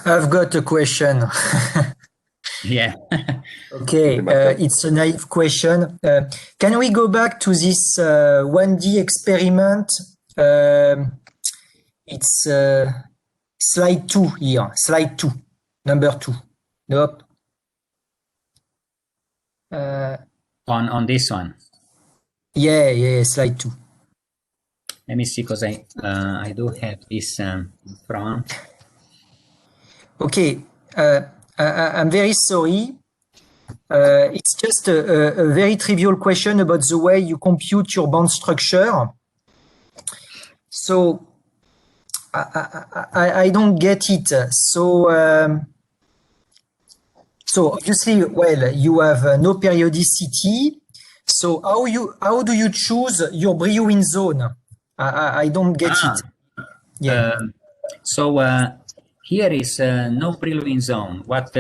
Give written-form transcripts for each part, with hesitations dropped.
I've got a question. Yeah. Okay, it's a naive question. Can we go back to this 1D experiment? It's slide 2 here, slide 2, number 2. Nope. On this one. Yeah, slide 2. Let me see, because I do have this in front. Okay, I'm very sorry. It's just a very trivial question about the way you compute your band structure. So I don't get it. So obviously, well, you have no periodicity. So how do you choose your Brillouin zone? I don't get it. Yeah. Here is no Brillouin zone. What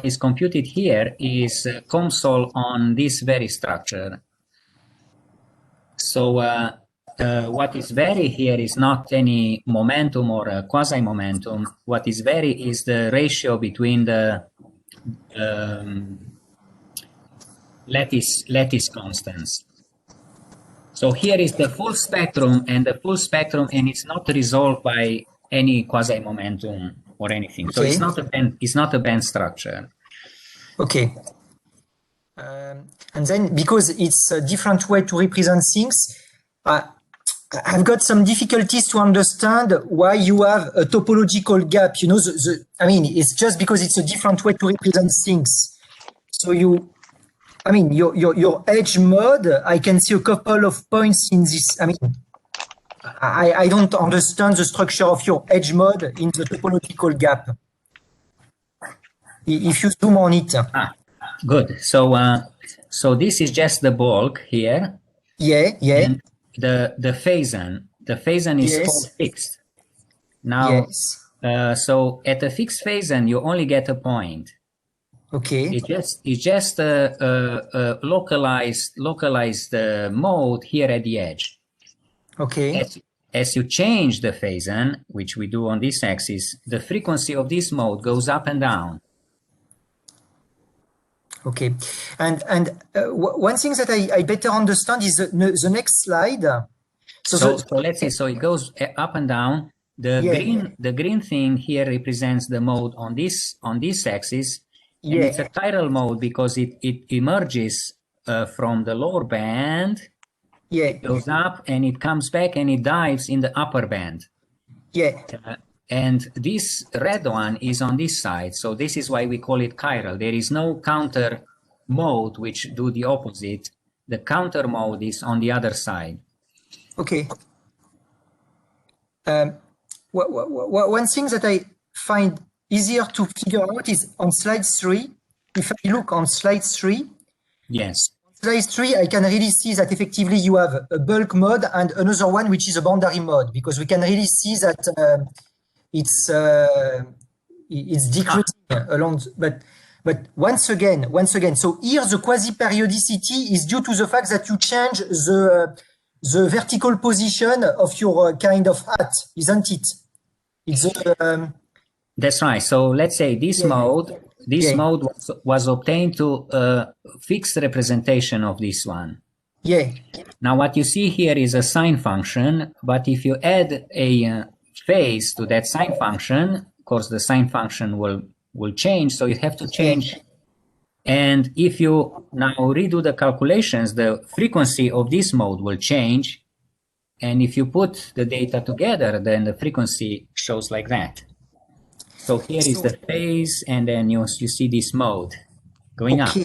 is computed here is COMSOL on this very structure. So what is vary here is not any momentum or a quasi-momentum. What is vary is the ratio between the lattice constants. So here is the full spectrum, and it's not resolved by any quasi-momentum or anything. So it's not a band structure. Okay. And then because it's a different way to represent things, I've got some difficulties to understand why you have a topological gap. You know, I mean, it's just because it's a different way to represent things. So I mean, your edge mode, I can see a couple of points in this. I mean, I don't understand the structure of your edge mode in the topological gap. If you zoom on it. Good. So this is just the bulk here. Yeah. And the Phason is called fixed. Now, so at a fixed Phason, you only get a point. Okay. It's just a localized mode here at the edge. Okay. As you change the Phason, which we do on this axis, the frequency of this mode goes up and down. Okay, and one thing that I better understand is the next slide. So let's say, so it goes up and down. The green thing here represents the mode on this axis, and it's a chiral mode because it emerges from the lower band. It goes up and it comes back and it dives in the upper band. And this red one is on this side, so this is why we call it chiral. There is no counter mode which do the opposite. The counter mode is on the other side. Okay. One thing that I find easier to figure out is on slide 3. If I look on slide 3, yes. On slide 3, I can really see that effectively you have a bulk mode and another one which is a boundary mode, because we can really see that it's decreasing along, but once again, so here the quasi-periodicity is due to the fact that you change the vertical position of your kind of hat, isn't it? It's that's right. So let's say this mode was obtained to a fixed representation of this one. Now what you see here is a sine function, but if you add a phase to that sine function, of course the sine function will change, so you have to change. And if you now redo the calculations, the frequency of this mode will change, and if you put the data together, then the frequency shows like that. So here is the phase, and then you see this mode going up.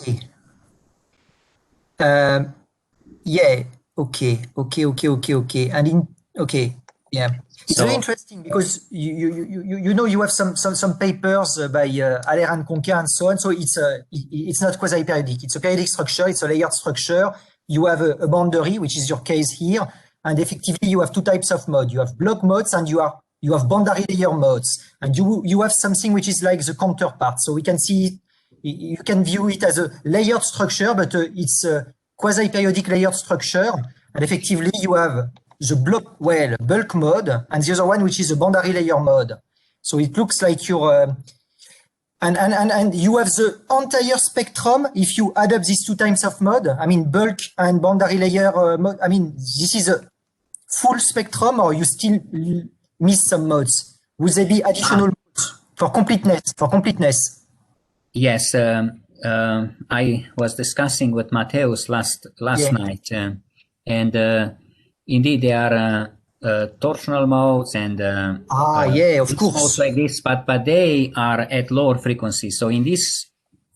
It's very interesting because you know you have some papers by Aller and Conca and so on. So it's not quasi-periodic. It's a periodic structure. It's a layered structure. You have a boundary, which is your case here, and effectively you have two types of mode. You have block modes and you have boundary layer modes, and you have something which is like the counterpart. So we can see you can view it as a layered structure, but it's a quasi-periodic layered structure, and effectively you have the bulk mode, and the other one which is the boundary layer mode. So it looks like you're and you have the entire spectrum if you add up these two types of mode. I mean, bulk and boundary layer mode. I mean, this is a full spectrum, or you still miss some modes? Would there be additional modes for completeness? For completeness. Yes, I was discussing with Mateus last night, and indeed there are torsional modes and of course, modes like this, but they are at lower frequencies. So in this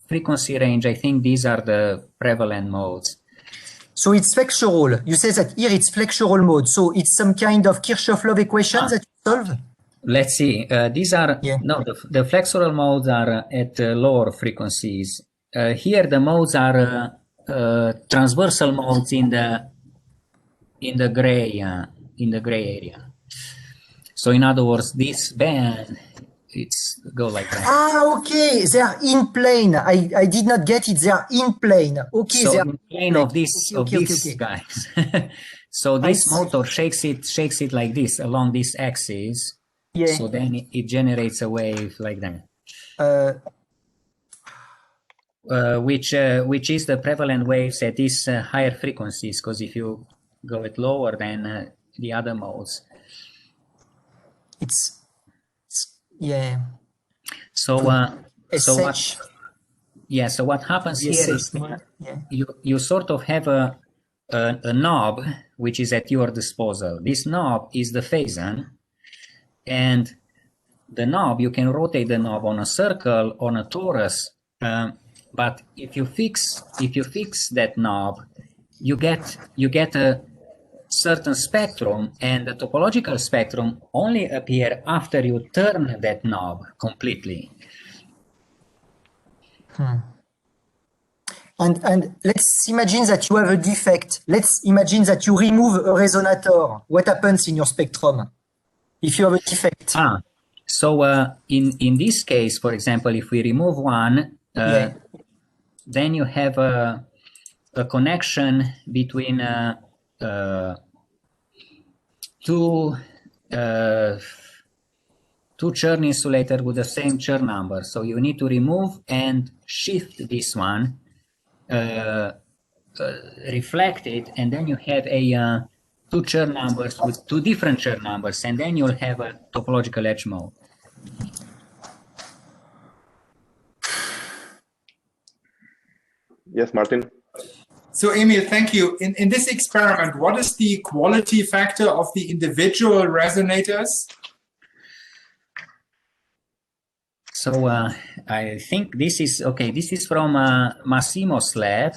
frequency range, I think these are the prevalent modes. So it's flexural. You say that here it's flexural mode. So it's some kind of Kirchhoff-Love equation that you solve? Let's see. These are the flexural modes are at lower frequencies. Here the modes are transversal modes in the gray area. So in other words, this band go like that. Okay. They are in plane. I did not get it. They are in plane. Okay. So in plane of this guys. So this motor shakes it like this along this axis. Yeah. So then it generates a wave like that. Which is the prevalent waves at these higher frequencies, because if you go it lower than the other modes, So what happens here is you sort of have a knob which is at your disposal. This knob is the Phason, and the knob, you can rotate the knob on a circle, on a torus, but if you fix that knob, you get a certain spectrum, and the topological spectrum only appear after you turn that knob completely. And let's imagine that you have a defect. Let's imagine that you remove a resonator. What happens in your spectrum if you have a defect? So in this case, for example, if we remove one, then you have a connection between two Chern insulator with the same Chern number. So you need to remove and shift this one, reflect it, and then you have a two Chern numbers with two different Chern numbers, and then you'll have a topological edge mode. Yes, Martin. So, Emil, thank you. In this experiment, what is the quality factor of the individual resonators? So I think this is okay. This is from Massimo's lab.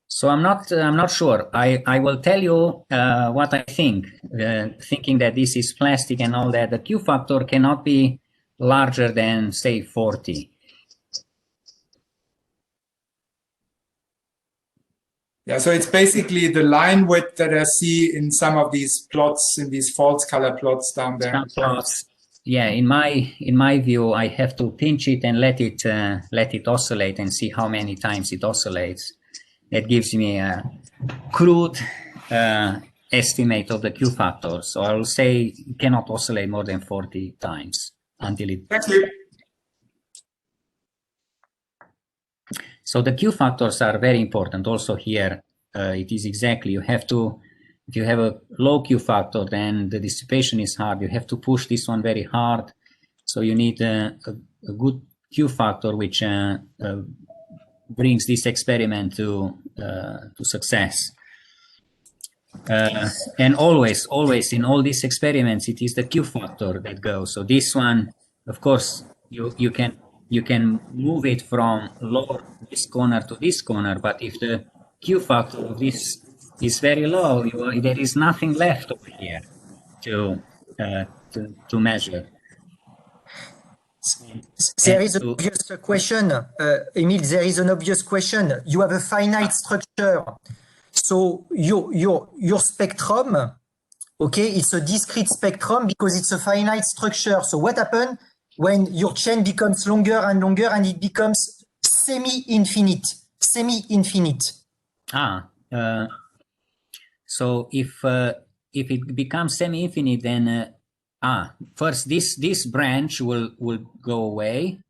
So I'm not sure. I will tell you what I think. Thinking that this is plastic and all that, the Q factor cannot be larger than, say, 40. Yeah, so it's basically the line width that I see in some of these plots, in these false color plots down there. Plots. Yeah, in my view, I have to pinch it and let it oscillate and see how many times it oscillates. That gives me a crude estimate of the Q factor. So I will say it cannot oscillate more than 40 times until it. Thank you. So the Q factors are very important. Also here, it is exactly, you have to, if you have a low Q factor, then the dissipation is hard. You have to push this one very hard. So you need a good Q factor, which brings this experiment to success. And always in all these experiments, it is the Q factor that goes. So this one, of course, you can move it from lower this corner to this corner, but if the Q factor of this is very low, there is nothing left over here to measure. There is an obvious question, Emil. There is an obvious question. You have a finite structure, so your spectrum, okay, it's a discrete spectrum because it's a finite structure. So what happens when your chain becomes longer and longer and it becomes semi-infinite? Semi-infinite. so if it becomes semi-infinite, then first this branch will go away,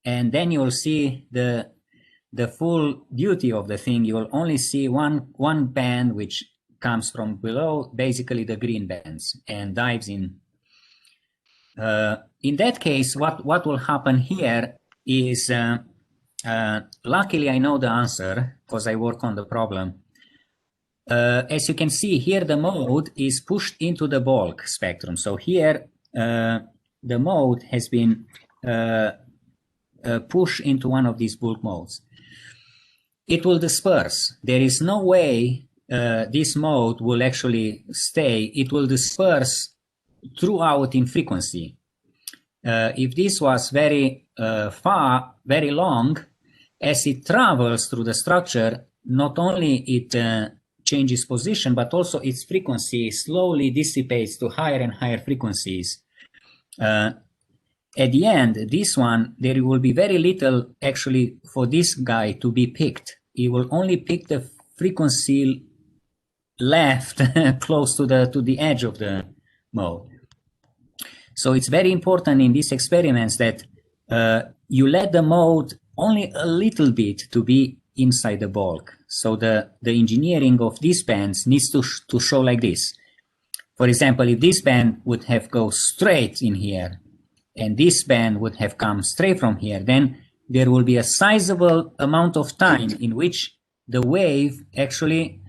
and then you'll see the full beauty of the thing. You will only see one band which comes from below, basically the green bands, and dives in. In that case, what will happen here is, luckily I know the answer because I work on the problem. As you can see here, the mode is pushed into the bulk spectrum. So here, the mode has been pushed into one of these bulk modes. It will disperse. There is no way this mode will actually stay. It will disperse throughout in frequency. If this was very far, very long, as it travels through the structure, not only it changes position, but also its frequency slowly dissipates to higher and higher frequencies. At the end, this one, there will be very little actually for this guy to be picked. He will only pick the frequency left close to the edge of the mode. So it's very important in these experiments that you let the mode only a little bit to be inside the bulk. So the engineering of these bands needs to show like this. For example, if this band would have go straight in here, and this band would have come straight from here, then there will be a sizable amount of time in which the wave actually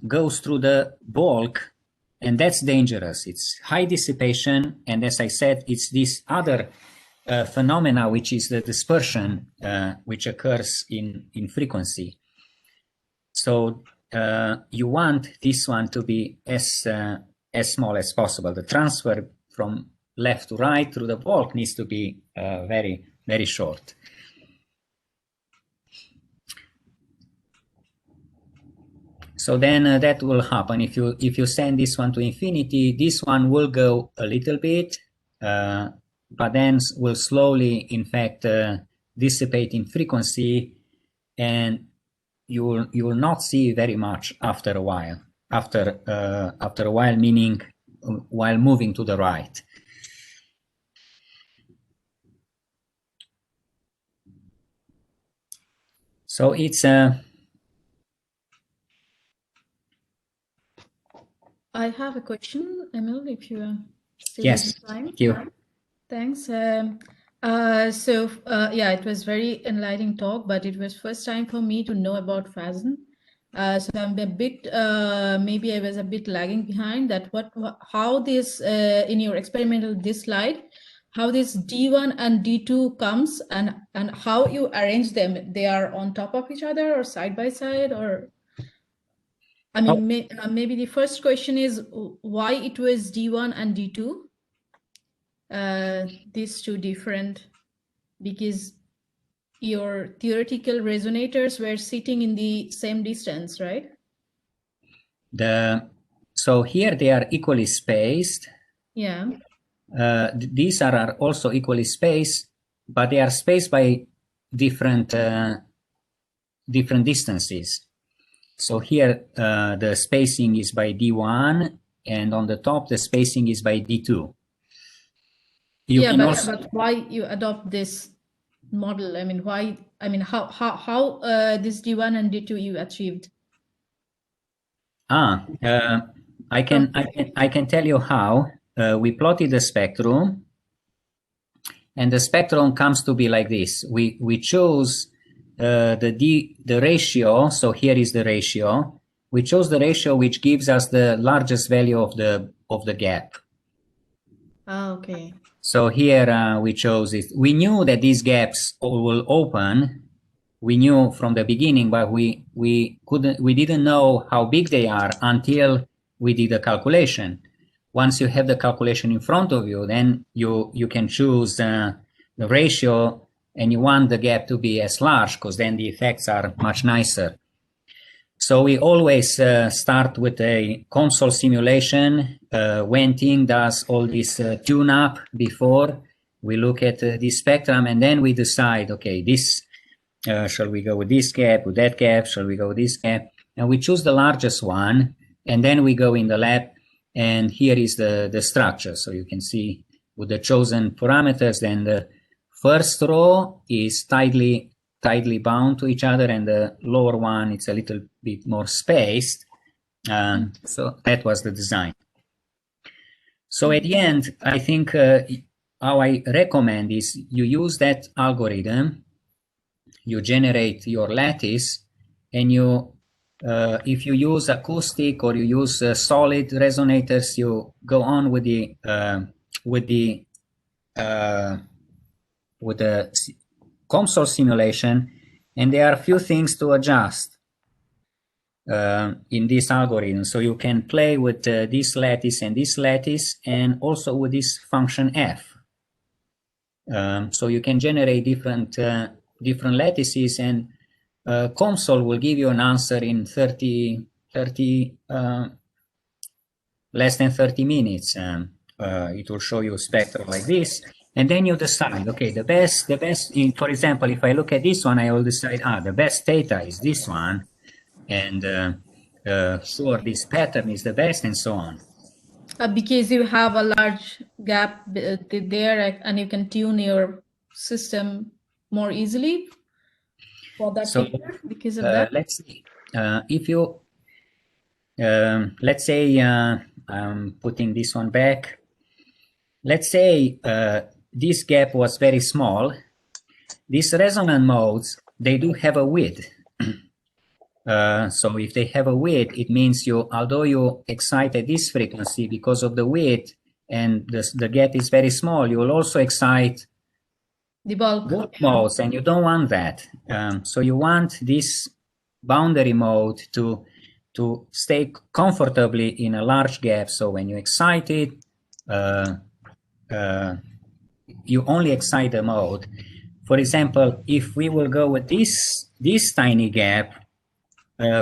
goes through the bulk, and that's dangerous. It's high dissipation, and as I said, it's this other phenomena, which is the dispersion, which occurs in frequency. So you want this one to be as small as possible. The transfer from left to right through the bulk needs to be very, very short. So then that will happen. If you send this one to infinity, this one will go a little bit, but then will slowly, in fact, dissipate in frequency, and you will not see very much after a while. After a while, meaning while moving to the right. So it's I have a question, Emil, if you are still yes, time. thank you. Thanks. Yeah, it was very enlightening talk, but it was first time for me to know about Phason. So I'm a bit, maybe I was a bit lagging behind that. How this in your experimental this slide, how this D1 and D2 comes and how you arrange them? They are on top of each other or side by side, or? I mean, maybe the first question is why it was D1 and D2? These two different, because your theoretical resonators were sitting in the same distance, right? So here they are equally spaced. Yeah. These are also equally spaced, but they are spaced by different distances. So here the spacing is by D1, and on the top the spacing is by D2. But why you adopt this model? I mean, why? I mean, how this D1 and D2 you achieved? I can tell you how. We plotted the spectrum, and the spectrum comes to be like this. We chose the ratio. So here is the ratio. We chose the ratio which gives us the largest value of the gap. Okay. So here we chose it. We knew that these gaps will open. We knew from the beginning, but we didn't know how big they are until we did the calculation. Once you have the calculation in front of you, then you can choose the ratio, and you want the gap to be as large because then the effects are much nicer. So we always start with a console simulation. Wenting does all this tune-up before. We look at this spectrum, and then we decide, okay, this shall we go with this gap, with that gap, shall we go with this gap? and we choose the largest one, and then we go in the lab, and here is the structure. So you can see with the chosen parameters, then the first row is tightly bound to each other, and the lower one, it's a little bit more spaced. So that was the design. So at the end, I think how I recommend is you use that algorithm, you generate your lattice, and you, if you use acoustic or you use solid resonators, you go on with the COMSOL simulation, and there are a few things to adjust in this algorithm. So you can play with this lattice and this lattice, and also with this function f. So you can generate different lattices, and COMSOL will give you an answer in less than 30 minutes. It will show you a spectrum like this, and then you decide, okay, the best for example, if I look at this one, I will decide, the best theta is this one, and sure, this pattern is the best, and so on. Because you have a large gap there, and you can tune your system more easily for that picture because of that. Let's see. If you, let's say, I'm putting this one back. Let's say this gap was very small. These resonant modes, they do have a width. So if they have a width, it means although you excite at this frequency, because of the width and the gap is very small, you will also excite the bulk modes, and you don't want that. So you want this boundary mode to stay comfortably in a large gap. So when you excite it, you only excite the mode. For example, if we will go with this tiny gap,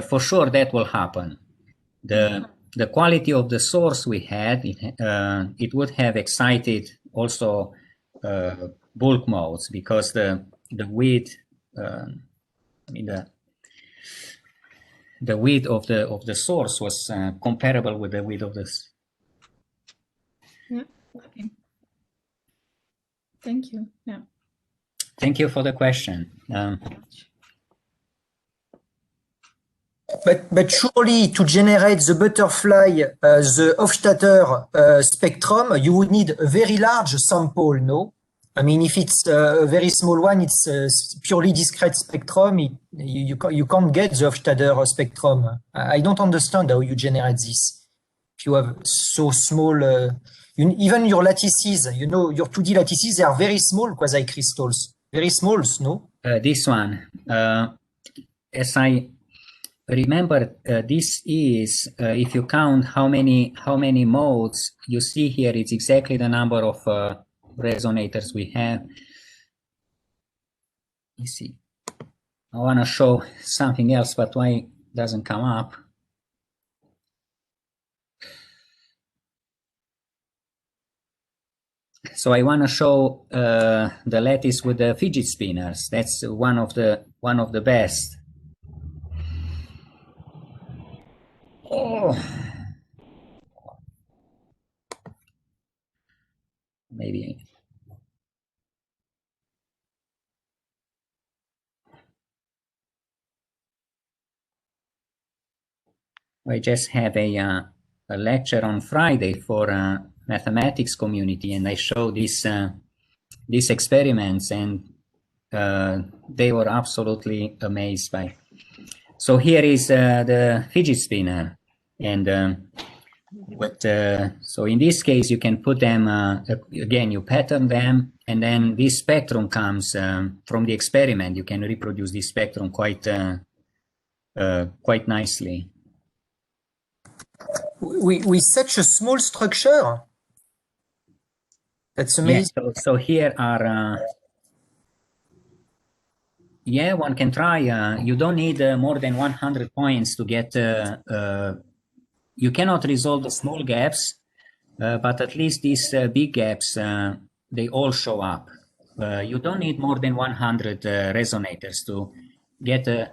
for sure that will happen. The quality of the source we had, it would have excited also bulk modes, because the width, the width of the source was comparable with the width of this. Yeah. Okay. Thank you. Yeah. Thank you for the question. But surely to generate the butterfly, the Hofstadter spectrum, you would need a very large sample, no? I mean, if it's a very small one, it's a purely discrete spectrum. You can't get the Hofstadter spectrum. I don't understand how you generate this. If you have so small, even your lattices, your 2D lattices, they are very small quasi-crystals. Very small, no? This one, as I remember, this is, if you count how many modes you see here, it's exactly the number of resonators we have. You see, I want to show something else, but why it doesn't come up? So I want to show the lattice with the fidget spinners. That's one of the best. Oh, maybe. I just have a lecture on Friday for mathematics community, and I show these experiments, and they were absolutely amazed by. So here is the fidget spinner, and so in this case you can put them again. You pattern them, and then this spectrum comes from the experiment. You can reproduce this spectrum quite nicely. With such a small structure, that's amazing. Yeah, so here are, yeah, one can try. You don't need more than 100 points to get, you cannot resolve the small gaps, but at least these big gaps, they all show up. You don't need more than 100 resonators to get a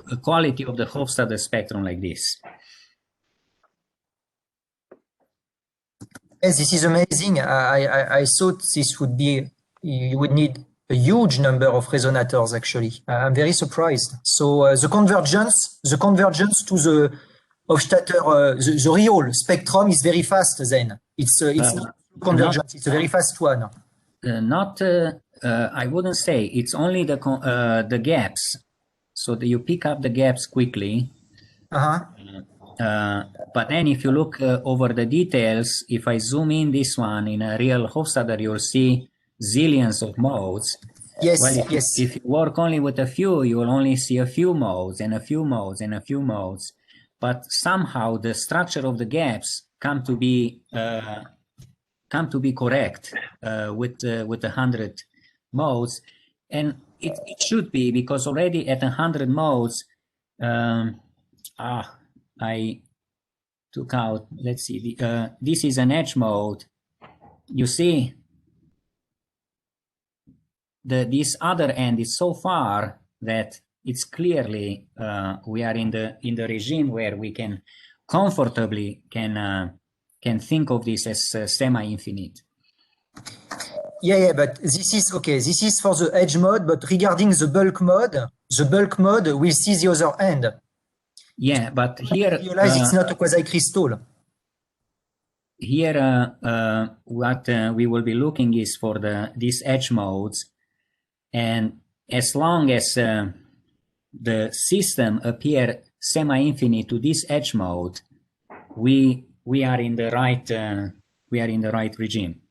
a quality of the Hofstadter spectrum like this. Yes, this is amazing. I thought this would be, you would need a huge number of resonators, actually. I'm very surprised. So the convergence to the Hofstadter, the real spectrum is very fast then. It's not convergence, it's a very fast one. I wouldn't say, it's only the gaps. So that you pick up the gaps quickly. But then if you look over the details, if I zoom in this one in a real Hofstadter, you'll see zillions of modes. Yes, well, yes. If you work only with a few, you will only see a few modes and a few modes and a few modes. But somehow the structure of the gaps come to be correct with 100 modes, and it should be, because already at 100 modes, I took out, let's see, this is an edge mode. You see, this other end is so far that it's clearly we are in the regime where we can comfortably can think of this as semi-infinite. Yeah, but this is okay. This is for the edge mode, but regarding the bulk mode, we'll see the other end. Yeah, but here realize it's not a quasi-crystal. Here, what we will be looking is for these edge modes, and as long as the system appear semi-infinite to this edge mode, we are in the right regime.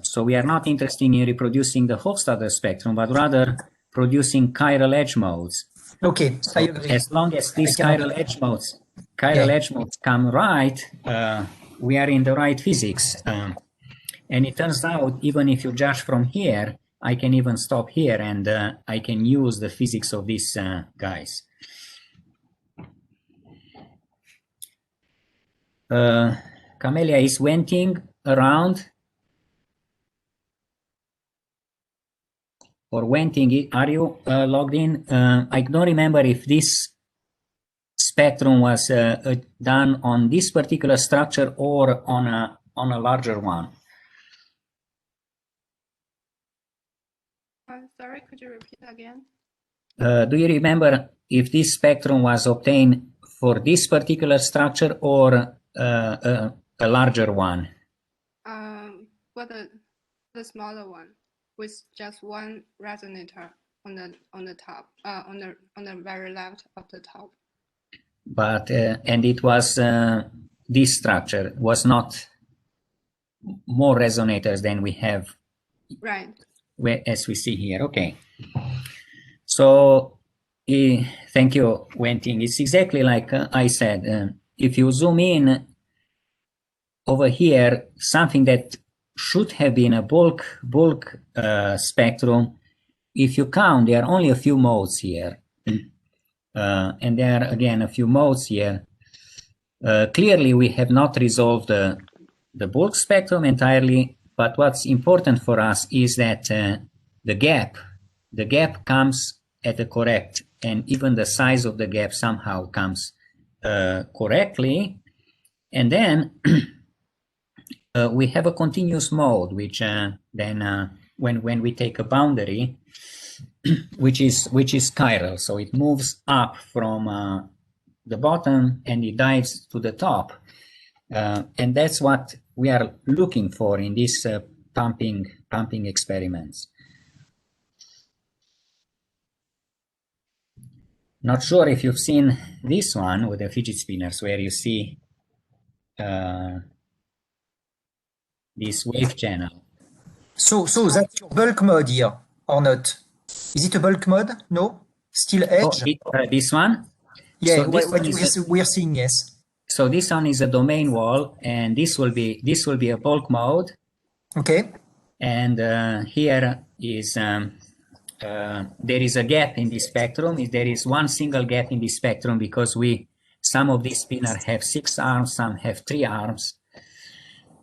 So we are not interested in reproducing the Hofstadter spectrum, but rather producing chiral edge modes. Okay, so I agree. As long as these chiral edge modes come right, we are in the right physics. And it turns out, even if you judge from here, I can even stop here and I can use the physics of these guys. Camelia is wenting around. Or wenting, are you logged in? I don't remember if this spectrum was done on this particular structure or on a larger one. Sorry, could you repeat again? Do you remember if this spectrum was obtained for this particular structure or a larger one? For the smaller one, with just one resonator on the top, on the very left of the top. But and it was this structure was not more resonators than we have, right? As we see here. Okay. So thank you, Wenting. It's exactly like I said. If you zoom in over here, something that should have been a bulk spectrum, if you count, there are only a few modes here. And there are, again, a few modes here. Clearly, we have not resolved the bulk spectrum entirely, but what's important for us is that the gap comes at a correct, and even the size of the gap somehow comes correctly. And then we have a continuous mode, which then when we take a boundary, which is chiral, so it moves up from the bottom and it dives to the top, and that's what we are looking for in these pumping experiments. Not sure if you've seen this one with the fidget spinners, where you see this wave channel. So that's your bulk mode here, or not? Is it a bulk mode? No? Still edge? Oh, this one? Yeah, so what we are seeing, yes. So this one is a domain wall, and this will be a bulk mode. Okay. And here is there is a gap in the spectrum. There is one single gap in the spectrum because some of these spinners have 6 arms, some have 3 arms.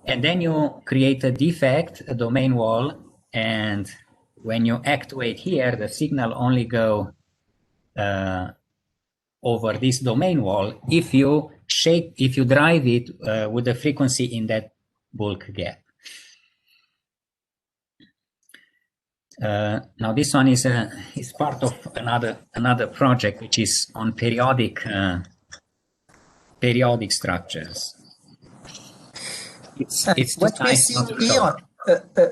And then you create a defect, a domain wall, and when you actuate here, the signal only go over this domain wall if you drive it with the frequency in that bulk gap. Now this one is part of another project which is on periodic structures. It's what we're seeing here.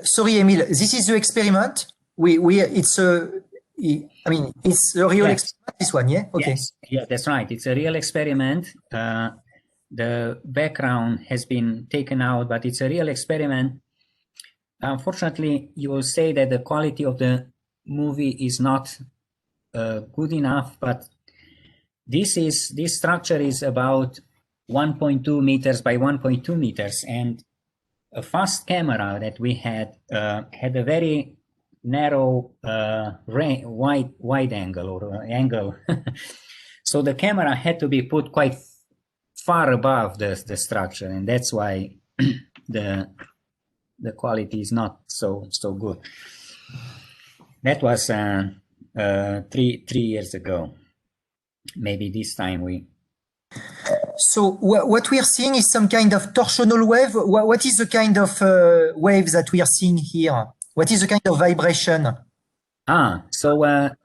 Sorry, Emil. This is the experiment. It's a real experiment. This one, yeah. Okay. Yes. Yeah, that's right. It's a real experiment. The background has been taken out, but it's a real experiment. Unfortunately, you will say that the quality of the movie is not good enough, but this structure is about 1.2 meters by 1.2 meters, and a fast camera that we had had a very narrow wide angle or angle. So the camera had to be put quite far above the structure, and that's why the quality is not so good. That was 3 years ago. Maybe this time we. So what we are seeing is some kind of torsional wave. What is the kind of waves that we are seeing here? What is the kind of vibration? So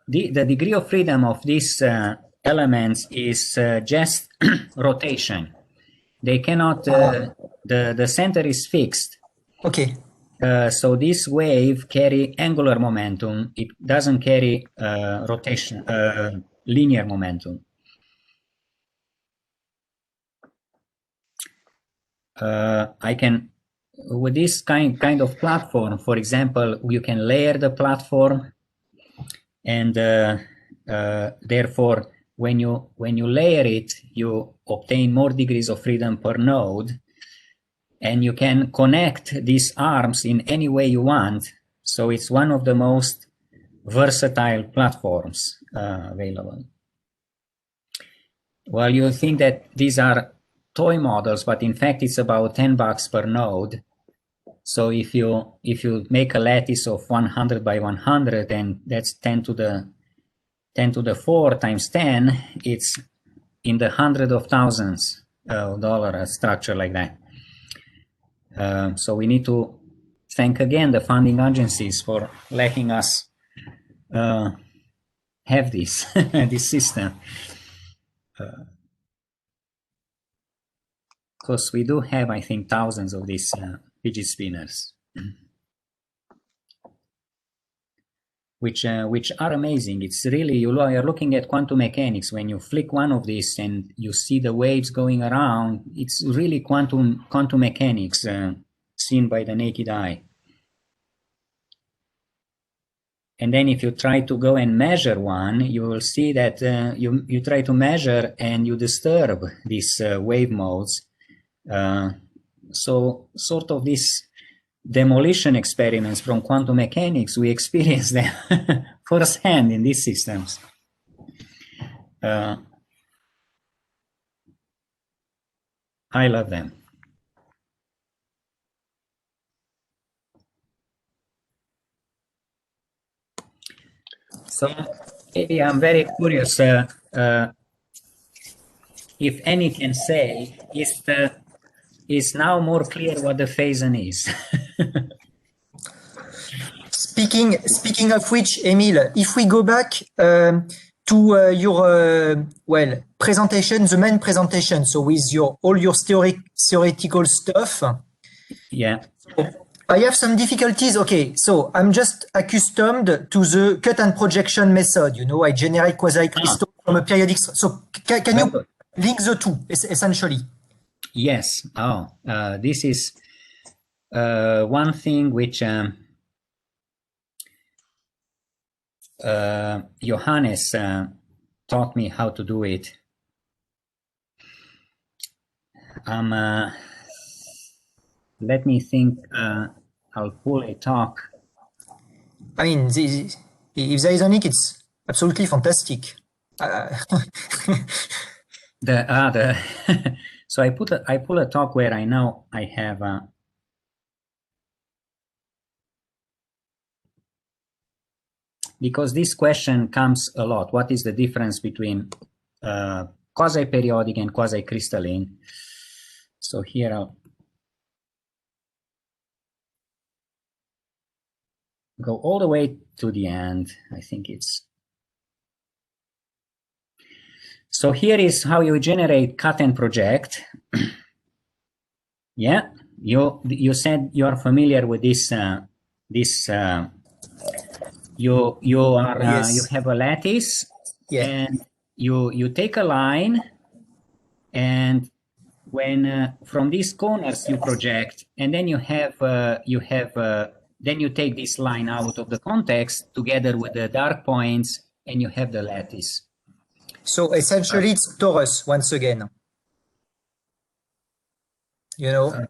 the degree of freedom of these elements is just rotation. They cannot. The center is fixed. Okay. So this wave carry angular momentum. It doesn't carry rotation, linear momentum. I can, with this kind of platform, for example, you can layer the platform, and therefore, when you layer it, you obtain more degrees of freedom per node. And you can connect these arms in any way you want. So it's one of the most versatile platforms available. Well, you think that these are toy models, but in fact it's about $10 per node. So if you make a lattice of 100 by 100, and that's 10 to the 4 times 10, it's in the hundreds of thousands of dollars, a structure like that. So we need to thank again the funding agencies for letting us have this this system, because we do have, I think, thousands of these fidget spinners, which are amazing. It's really, you are looking at quantum mechanics when you flick one of these and you see the waves going around. It's really quantum mechanics seen by the naked eye. And then if you try to go and measure one, you will see that you try to measure and you disturb these wave modes. So sort of this demolition experiments from quantum mechanics, we experience them firsthand in these systems. I love them. So maybe I'm very curious if any can say, is now more clear what the Phason is. Speaking of which, Emil, if we go back to your presentation, the main presentation, so with all your theoretical stuff. Yeah. I have some difficulties. Okay, so I'm just accustomed to the cut and projection method. You know, I generate quasi-crystals from a periodic. So can you link the two, essentially? Yes. This is one thing which Johannes taught me how to do it. Let me think. I'll pull a talk. I mean, if there is a link, it's absolutely fantastic. So I pull a talk where I know I have because this question comes a lot. What is the difference between quasi-periodic and quasicrystalline? So here I'll go all the way to the end. I think it's... So here is how you generate cut and project. Yeah, you said you are familiar with this. You have a lattice, and you take a line, and when from these corners you project, and then then you take this line out of the context together with the dark points, and you have the lattice. So essentially, it's torus once again. You know.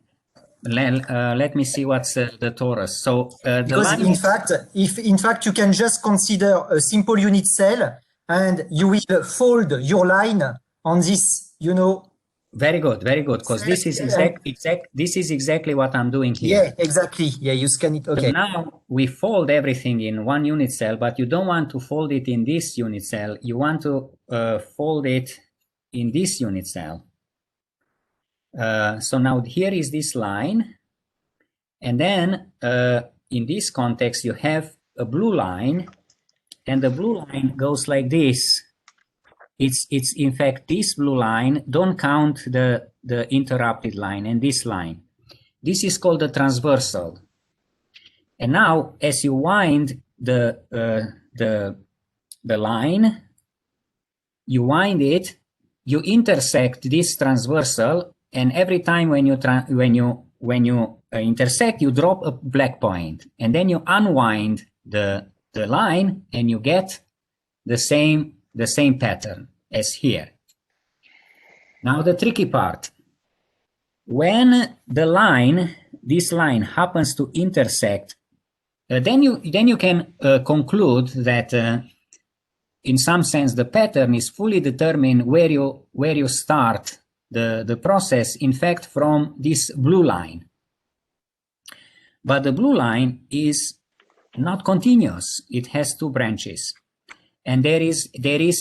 Let me see what's the torus. So because in fact you can just consider a simple unit cell, and you will fold your line on this. You know. Very good, because this is exactly what I'm doing here. Yeah, exactly. Yeah, you scan it. Okay. So now we fold everything in one unit cell, but you don't want to fold it in this unit cell. You want to fold it in this unit cell. So now here is this line, and then in this context you have a blue line, and the blue line goes like this. It's in fact this blue line. Don't count the interrupted line and this line. This is called the transversal. And now, as you wind the line, you wind it, you intersect this transversal, and every time when you intersect, you drop a black point, and then you unwind the line, and you get the same pattern as here. Now the tricky part: when this line happens to intersect, then you can conclude that in some sense the pattern is fully determined where you start the process, in fact, from this blue line. But the blue line is not continuous. It has two branches. And there is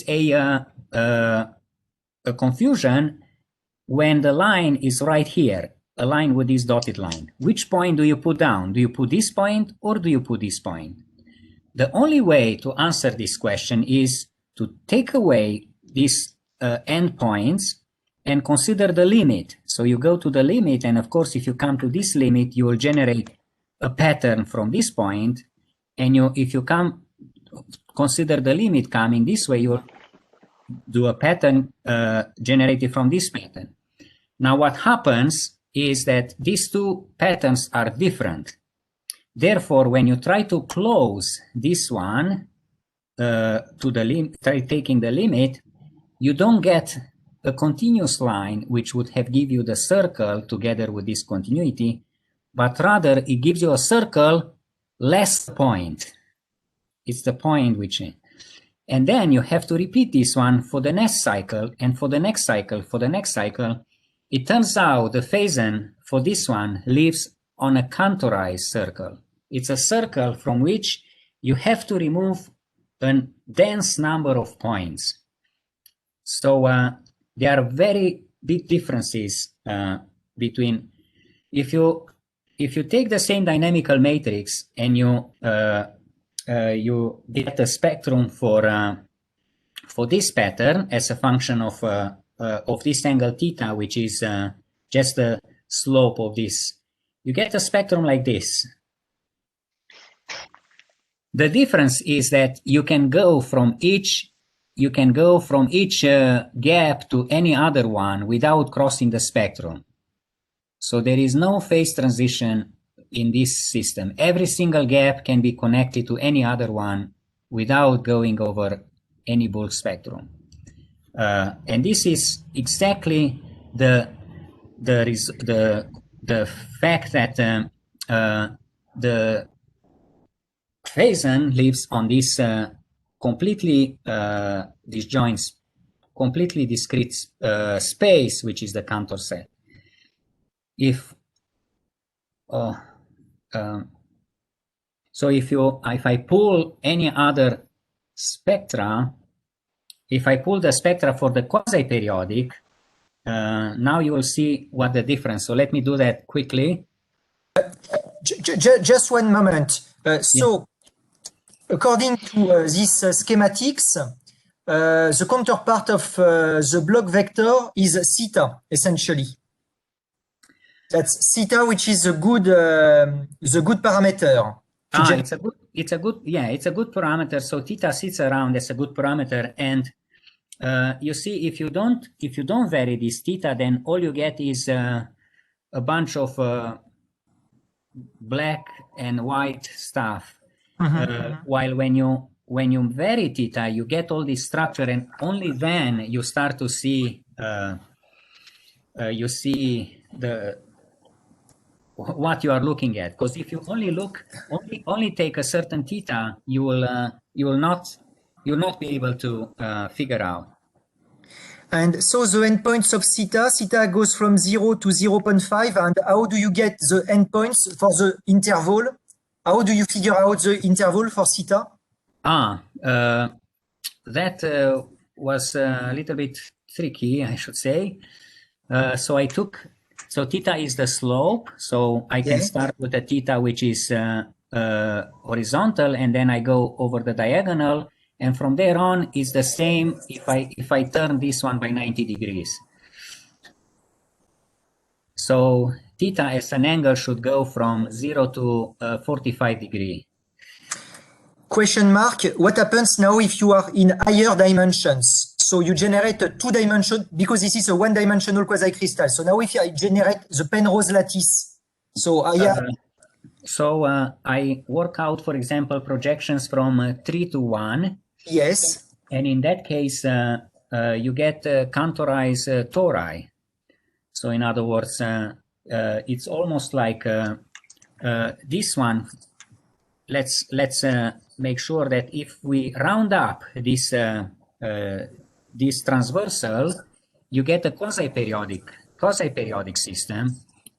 a confusion when the line is right here, a line with this dotted line. Which point do you put down? Do you put this point or do you put this point? The only way to answer this question is to take away these endpoints and consider the limit. So you go to the limit, and of course, if you come to this limit, you will generate a pattern from this point. And if you consider the limit coming this way, you'll do a pattern generated from this pattern. Now what happens is that these two patterns are different. Therefore, when you try to close this one to the limit, try taking the limit, you don't get a continuous line which would have give you the circle together with this continuity, but rather it gives you a circle less point. It's the point which, and then you have to repeat this one for the next cycle, and for the next cycle, for the next cycle. It turns out the Phason for this one lives on a characterized circle. It's a circle from which you have to remove a dense number of points. So there are very big differences between, if you take the same dynamical matrix and you get a spectrum for this pattern as a function of this angle theta, which is just the slope of this, you get a spectrum like this. The difference is that you can go from each gap to any other one without crossing the spectrum. So there is no phase transition in this system. Every single gap can be connected to any other one without going over any bulk spectrum. And this is exactly the fact that the Phason lives on this completely disjoint, completely discrete space, which is the Cantor set. So if I pull any other spectra, if I pull the spectra for the quasi-periodic, now you will see what the difference. So let me do that quickly. Just one moment. So, according to these schematics, the counterpart of the block vector is theta, essentially. That's theta, which is the good parameter. It's a good parameter. So theta sits around as a good parameter, and you see, if you don't vary this theta, then all you get is a bunch of black and white stuff. While when you vary theta, you get all this structure, and only then you start to see what you are looking at. Because if you only take a certain theta, you will not be able to figure out. And so the endpoints of theta goes from 0 to 0.5. And how do you get the endpoints for the interval? How do you figure out the interval for theta? That was a little bit tricky, I should say. So theta is the slope. So I can start with a theta which is horizontal, and then I go over the diagonal. And from there on, it's the same if I turn this one by 90 degrees. So theta as an angle should go from 0 to 45 degrees. Question mark, what happens now if you are in higher dimensions? So you generate a two-dimensional, because this is a one-dimensional quasicrystal. So now if I generate the Penrose lattice, so I work out, for example, projections from 3 to 1. Yes. And in that case, you get characterize tori. So in other words, it's almost like this one. Let's make sure that if we round up this this transversal, you get a quasi-periodic system,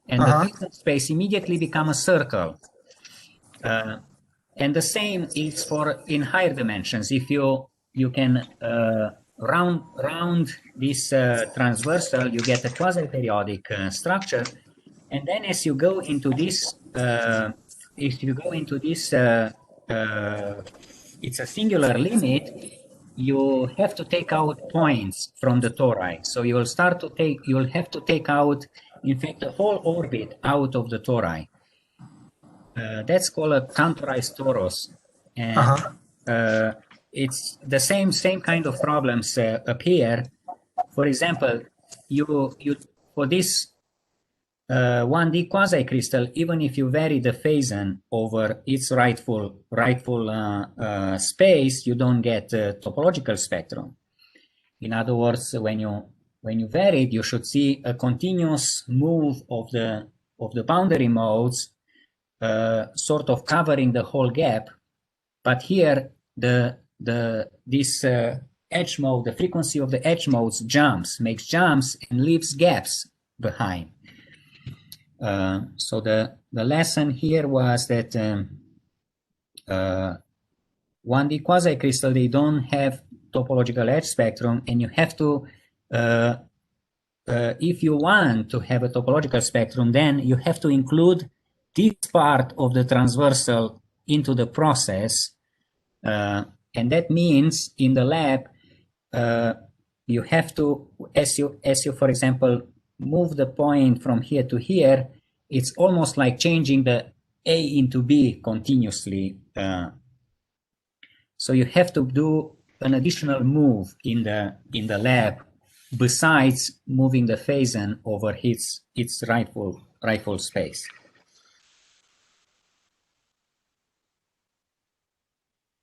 and the Phason space immediately becomes a circle. And the same is for in higher dimensions. If you can round this transversal, you get a quasi-periodic structure. And then as you go into this, it's a singular limit, you have to take out points from the tori. So you'll have to take out, in fact, the whole orbit out of the tori. That's called a characterized torus. And it's the same kind of problems appear. For example, you for this 1D quasicrystal, even if you vary the Phason over its rightful space, you don't get a topological spectrum. In other words, when you vary it, you should see a continuous move of the boundary modes, sort of covering the whole gap. But here, this edge mode, the frequency of the edge modes makes jumps and leaves gaps behind. So the lesson here was that 1D quasicrystal, they don't have topological edge spectrum, and you have to, if you want to have a topological spectrum, then you have to include this part of the transversal into the process. And that means in the lab, you have to, as you, for example, move the point from here to here, it's almost like changing the A into B continuously. So you have to do an additional move in the lab besides moving the Phason over its rightful space.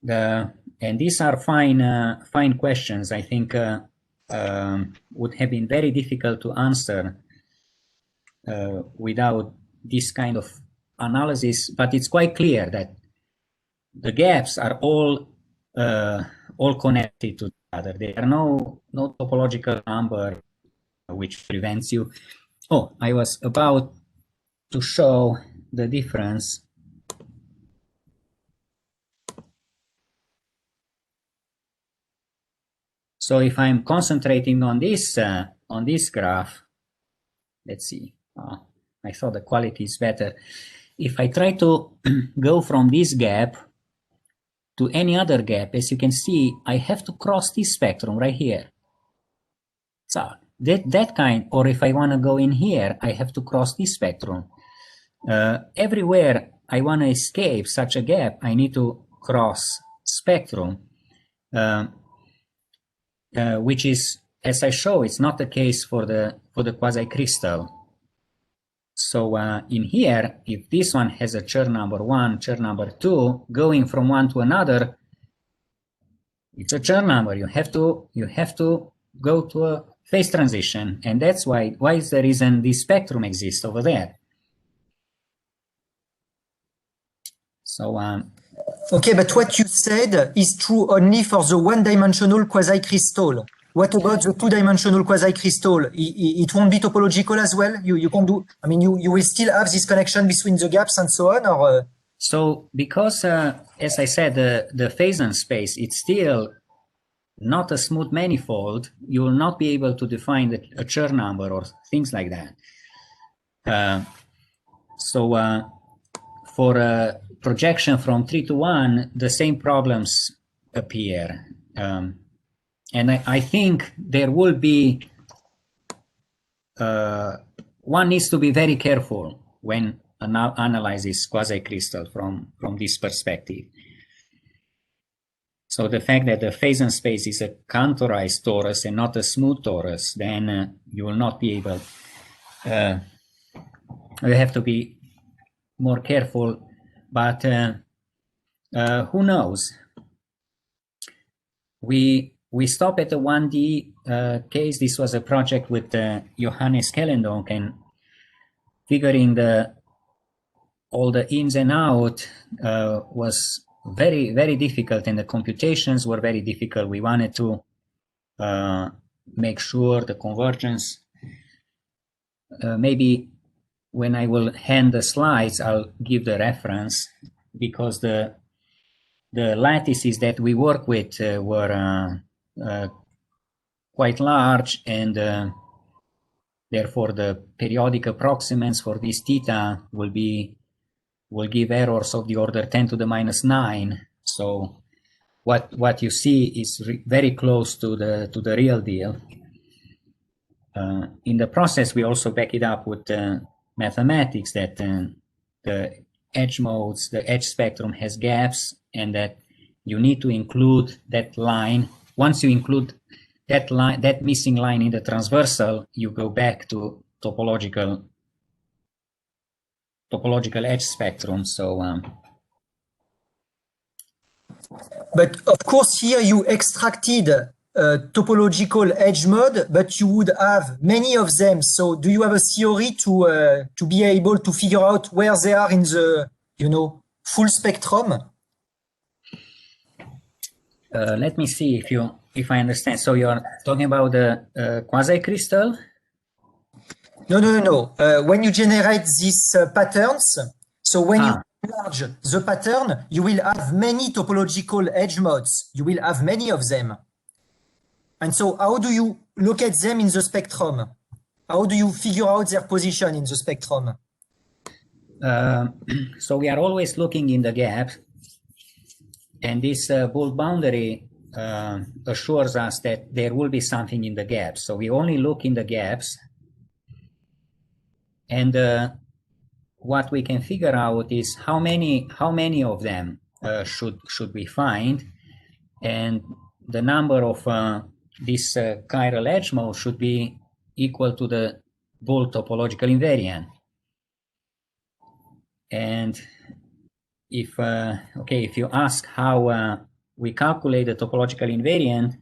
And these are fine questions. I think would have been very difficult to answer without this kind of analysis. But it's quite clear that the gaps are all connected to each other. There are no topological number which prevents you. Oh, I was about to show the difference. So if I'm concentrating on this graph, let's see. I thought the quality is better. If I try to go from this gap to any other gap, as you can see, I have to cross this spectrum right here. So that kind, or if I want to go in here, I have to cross this spectrum. Everywhere I want to escape such a gap, I need to cross spectrum, which is, as I show, it's not the case for the quasicrystal. So in here, if this one has a Chern number 1, Chern number 2, going from one to another, it's a Chern number. You have to go to a phase transition, and that's why is the reason this spectrum exists over there. So okay, but what you said is true only for the one-dimensional quasicrystal. What about the two-dimensional quasicrystal? It won't be topological as well? You can do, I mean, you will still have this connection between the gaps and so on, or? So because, as I said, the Phason space, it's still not a smooth manifold, you will not be able to define a Chern number or things like that. For a projection from 3 to 1, the same problems appear. And I think there will be, one needs to be very careful when analyzes quasicrystal from this perspective. So the fact that the Phason space is a counterized torus and not a smooth torus, then you will not be able, you have to be more careful, but who knows? We stop at the 1D case. This was a project with Johannes Kellendonk, and figuring all the ins and out was very, very difficult, and the computations were very difficult. We wanted to make sure the convergence. Maybe when I will hand the slides, I'll give the reference, because the lattices that we work with were quite large, and therefore the periodic approximants for this theta will give errors of the order 10 to the minus 9. So what you see is very close to the real deal. In the process, we also back it up with mathematics, that the edge modes, the edge spectrum has gaps, and that you need to include that line. Once you include that line, that missing line in the transversal, you go back to topological edge spectrum. So but of course here you extracted topological edge mode, but you would have many of them. So do you have a theory to be able to figure out where they are in the, full spectrum? Let me see if I understand. So you're talking about the quasicrystal? No. When you generate these patterns, so when you enlarge the pattern, you will have many topological edge modes. You will have many of them. And so how do you locate them in the spectrum? How do you figure out their position in the spectrum? So we are always looking in the gap, and this bulk boundary assures us that there will be something in the gaps. So we only look in the gaps, and what we can figure out is how many of them should we find, and the number of this chiral edge mode should be equal to the bulk topological invariant. And if you ask how we calculate the topological invariant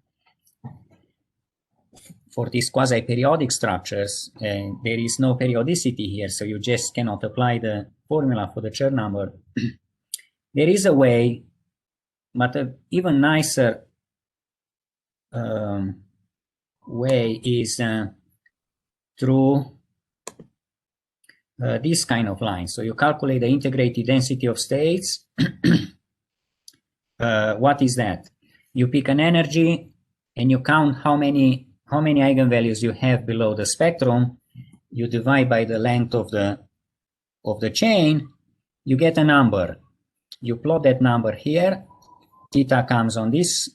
for these quasi-periodic structures, there is no periodicity here, so you just cannot apply the formula for the Chern number. There is a way, but an even nicer way is through this kind of line. So you calculate the integrated density of states. What is that? You pick an energy and you count how many eigenvalues you have below the spectrum, you divide by the length of the chain, you get a number. You plot that number here, theta comes on this,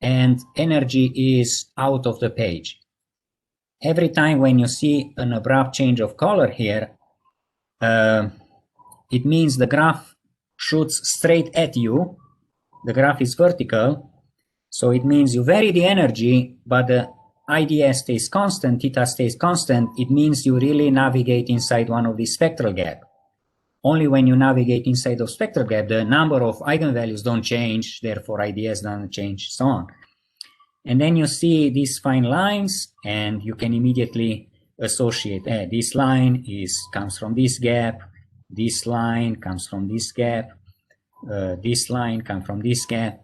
and energy is out of the page. Every time when you see an abrupt change of color here, it means the graph shoots straight at you. The graph is vertical, so it means you vary the energy, but the IDS stays constant, theta stays constant. It means you really navigate inside one of these spectral gaps. Only when you navigate inside of spectral gap, the number of eigenvalues don't change, therefore IDS doesn't change, so on. And then you see these fine lines, and you can immediately associate, this line comes from this gap, this line comes from this gap, this line comes from this gap.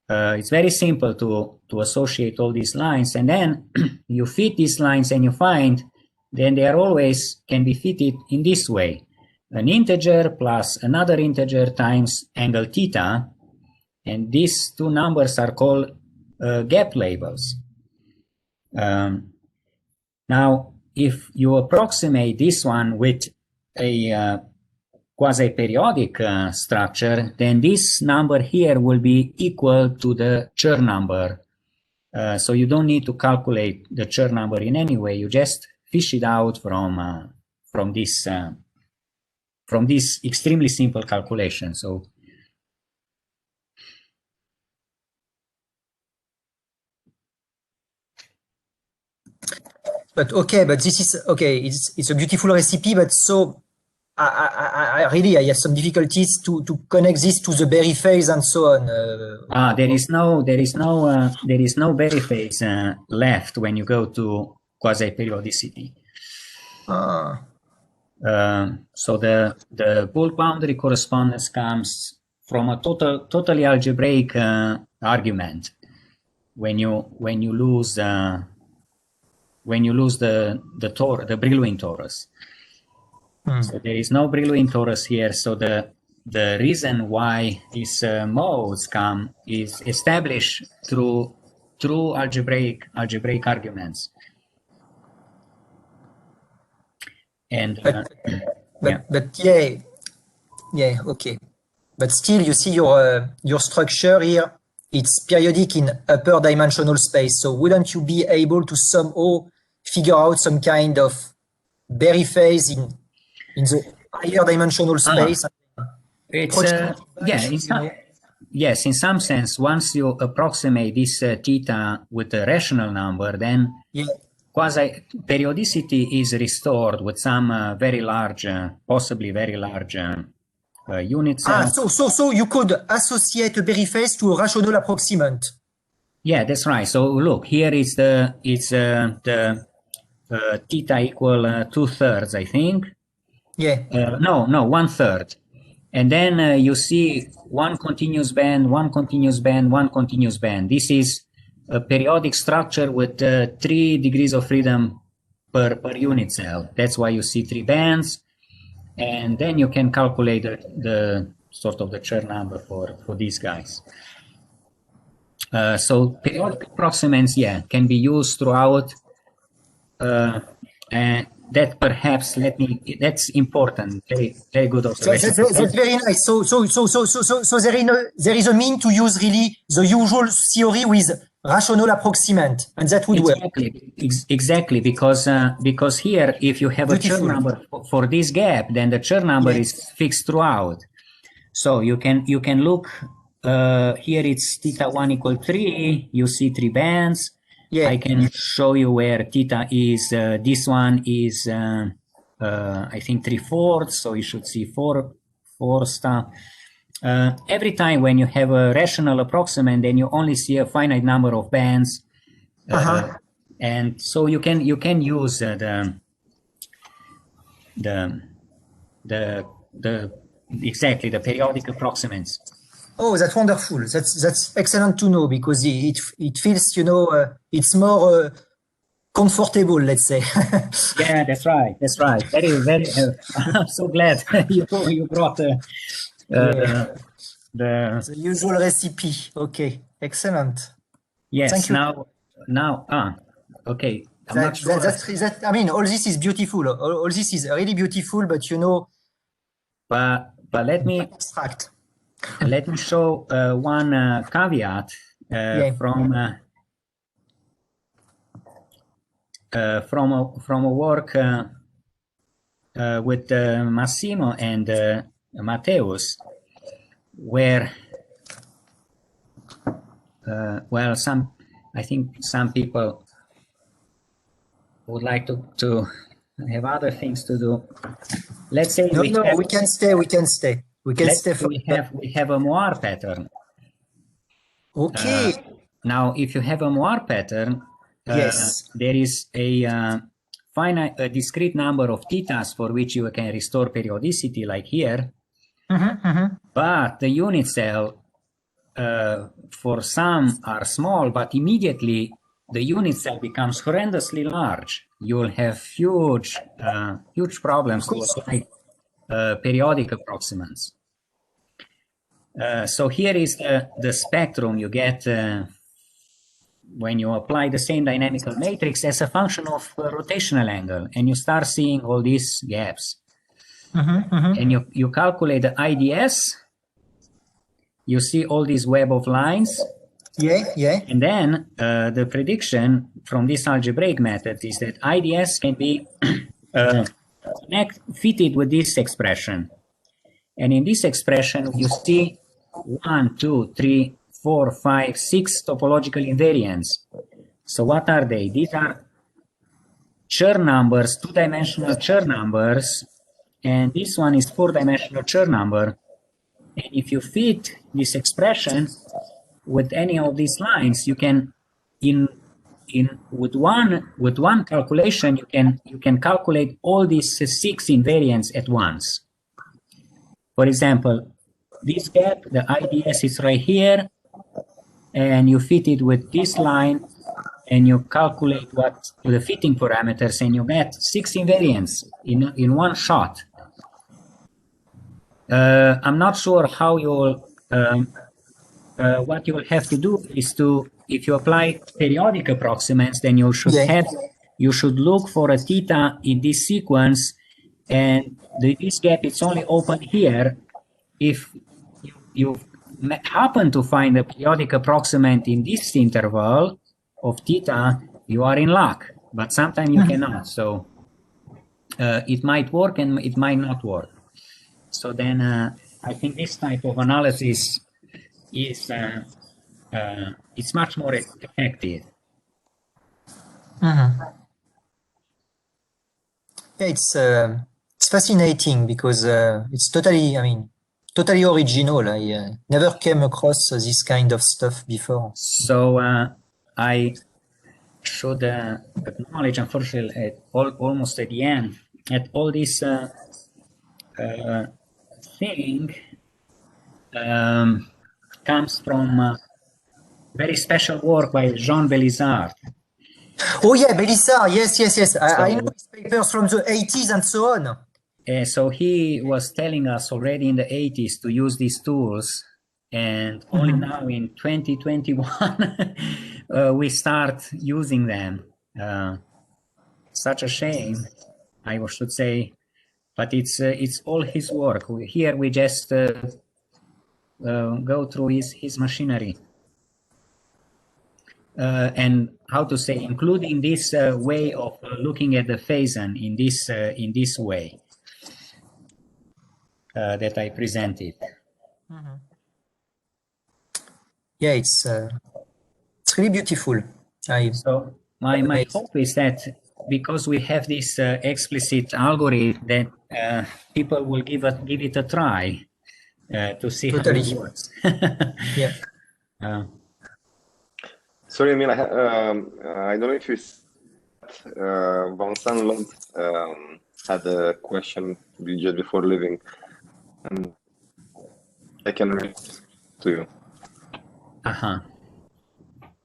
It's very simple to associate all these lines, and then you fit these lines and you find then they are always can be fitted in this way. An integer plus another integer times angle theta, and these two numbers are called gap labels. Now, if you approximate this one with a quasi-periodic structure, then this number here will be equal to the Chern number. So you don't need to calculate the Chern number in any way. You just fish it out from this extremely simple calculation. So but this is okay. It's a beautiful recipe, but so I really have some difficulties to connect this to the Berry phase and so on. There is no Berry phase left when you go to quasi-periodicity. So the bulk boundary correspondence comes from a totally algebraic argument. When you lose the Brillouin torus. So there is no Brillouin torus here. So the reason why these modes come is established through algebraic arguments. And okay. But still, you see your structure here. It's periodic in upper dimensional space. So wouldn't you be able to somehow figure out some kind of Berry phase in the higher dimensional space? Yes, in some sense, once you approximate this theta with a rational number, then quasi-periodicity is restored with some very large, possibly very large units. So you could associate a Berry phase to a rational approximant. Yeah, that's right. So look, here is the theta equal 2/3, I think. Yeah. No, 1/3. And then you see one continuous band, one continuous band, one continuous band. This is a periodic structure with 3 degrees of freedom per unit cell. That's why you see 3 bands. And then you can calculate the sort of the Chern number for these guys. So periodic approximants, can be used throughout. And that perhaps that's important. Very, very good observation. That's very nice. So there is a mean to use really the usual theory with rational approximant, and that would work. Exactly, because here, if you have a Chern number for this gap, then the Chern number is fixed throughout. So you can look here. It's θ1 equal 3. You see 3 bands. I can show you where theta is. This one is I think 3/4. So you should see 4 stuff. Every time when you have a rational approximant, then you only see a finite number of bands, and so you can use the periodic approximants. Oh, that's wonderful. That's excellent to know, because it feels, it's more comfortable, let's say. Yeah, that's right. Very, very. I'm so glad you brought the usual recipe. Okay, excellent. Yes. Thank you. now, okay. I mean, all this is beautiful. All this is really beautiful, but you know. But let me abstract. Let me show one caveat from a work with Massimo and Matteus, where well, I think some people would like to have other things to do. Let's say we can stay. We can stay. We can stay. We have a Moir pattern. Okay. Now, if you have a Moir pattern, yes, there is a discrete number of thetas for which you can restore periodicity, like here. But the unit cell, for some, are small, but immediately the unit cell becomes horrendously large. You will have huge problems to apply periodic approximants. So here is the spectrum you get when you apply the same dynamical matrix as a function of rotational angle, and you start seeing all these gaps. And you calculate the IDS, you see all these web of lines. And then the prediction from this algebraic method is that IDS can be fitted with this expression. And in this expression, you see 1, 2, 3, 4, 5, 6 topological invariants. So what are they? These are Chern numbers, two-dimensional Chern numbers, and this one is four-dimensional Chern number. And if you fit this expression with any of these lines, you can, with one calculation, you can calculate all these 6 invariants at once. For example, this gap, the IDS is right here, and you fit it with this line, and you calculate what the fitting parameters, and you get 6 invariants in one shot. I'm not sure how you'll, what you will have to do is to, if you apply periodic approximants, then you should look for a theta in this sequence, and this gap is only open here. If you happen to find a periodic approximant in this interval of theta, you are in luck, but sometimes you cannot. So it might work and it might not work. So then I think this type of analysis is it's much more effective. Yeah, it's fascinating because it's totally, I mean, totally original. I never came across this kind of stuff before. So I should acknowledge, unfortunately, almost at the end, that all this thing comes from very special work by Jean Bellissard. Oh yeah, Bellissard, yes. I know his papers from the 80s and so on. So he was telling us already in the 80s to use these tools, and only now in 2021 we start using them. Such a shame, I should say, but it's all his work. Here we just go through his machinery. And how to say, including this way of looking at the Phason in this way that I presented. Yeah, it's really beautiful. So my hope is that because we have this explicit algorithm, that people will give it a try to see how it works. Yeah. Sorry, Emil, I don't know if you Vincent Long had a question just before leaving, and I can read to you.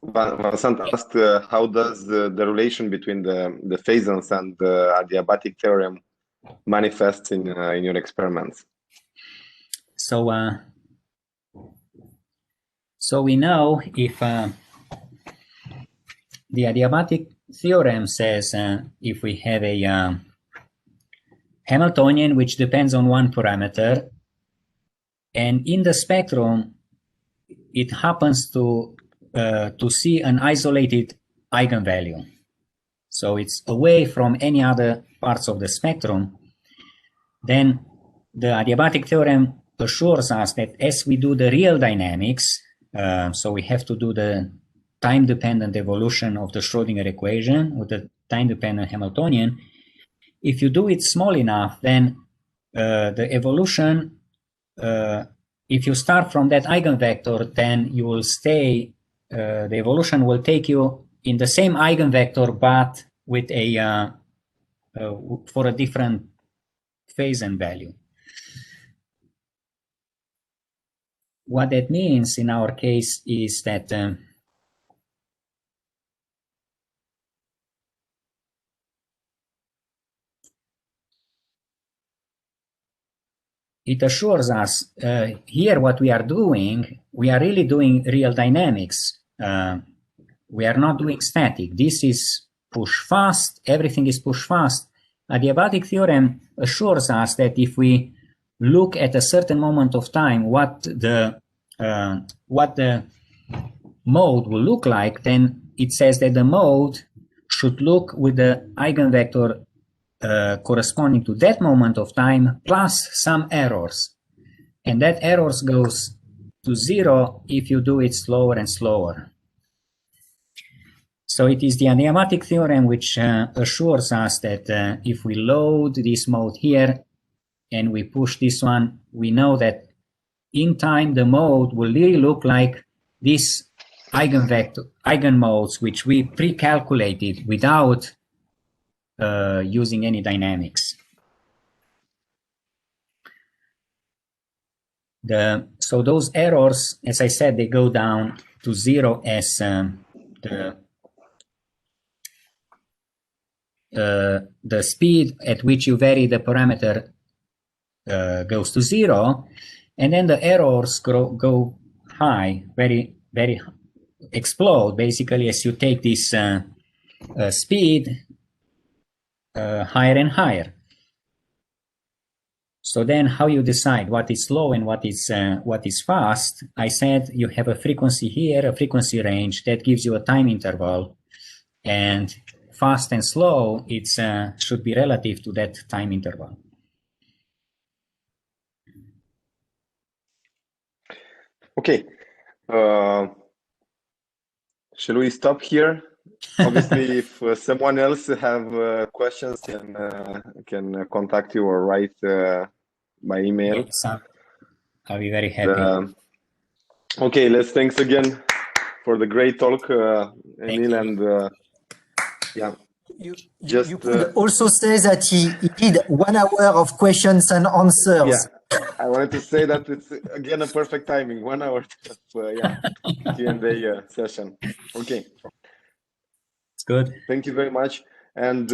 Vincent asked, how does the relation between the Phasons and the adiabatic theorem manifest in your experiments? So we know if the adiabatic theorem says if we have a Hamiltonian which depends on one parameter, and in the spectrum it happens to see an isolated eigenvalue. So it's away from any other parts of the spectrum. Then the adiabatic theorem assures us that as we do the real dynamics, so we have to do the time-dependent evolution of the Schrödinger equation with the time-dependent Hamiltonian. If you do it small enough, then the evolution, if you start from that eigenvector, then you will stay, the evolution will take you in the same eigenvector, but with a, for a different Phason value. What that means in our case is that it assures us here what we are doing, we are really doing real dynamics. We are not doing static. This is push fast, everything is push fast. The adiabatic theorem assures us that if we look at a certain moment of time what the mode will look like, then it says that the mode should look with the eigenvector corresponding to that moment of time plus some errors, and that errors goes to 0 if you do it slower and slower. So it is the adiabatic theorem which assures us that if we load this mode here and we push this one, we know that in time the mode will really look like this eigenmodes which we pre-calculated without using any dynamics. So those errors, as I said, they go down to 0 as the speed at which you vary the parameter goes to 0, and then the errors go high, very explode basically as you take this speed higher and higher. So then how you decide what is slow and what is fast? I said you have a frequency here, a frequency range that gives you a time interval, and fast and slow it should be relative to that time interval. Okay. Shall we stop here? Obviously, if someone else have questions, can contact you or write by email. Yes, I'll be very happy. Okay, let's thanks again for the great talk, Emil, and yeah. You could also say that he did 1 hour of questions and answers. Yeah, I wanted to say that it's again a perfect timing, 1 hour of Q&A session. Okay. It's good. Thank you very much. And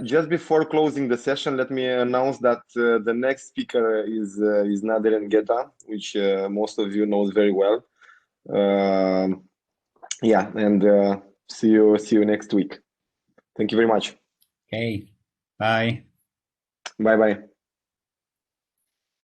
just before closing the session, let me announce that the next speaker is Nader Ngeta, which most of you knows very well. Yeah, and see you next week. Thank you very much. Okay. Bye. Bye-bye.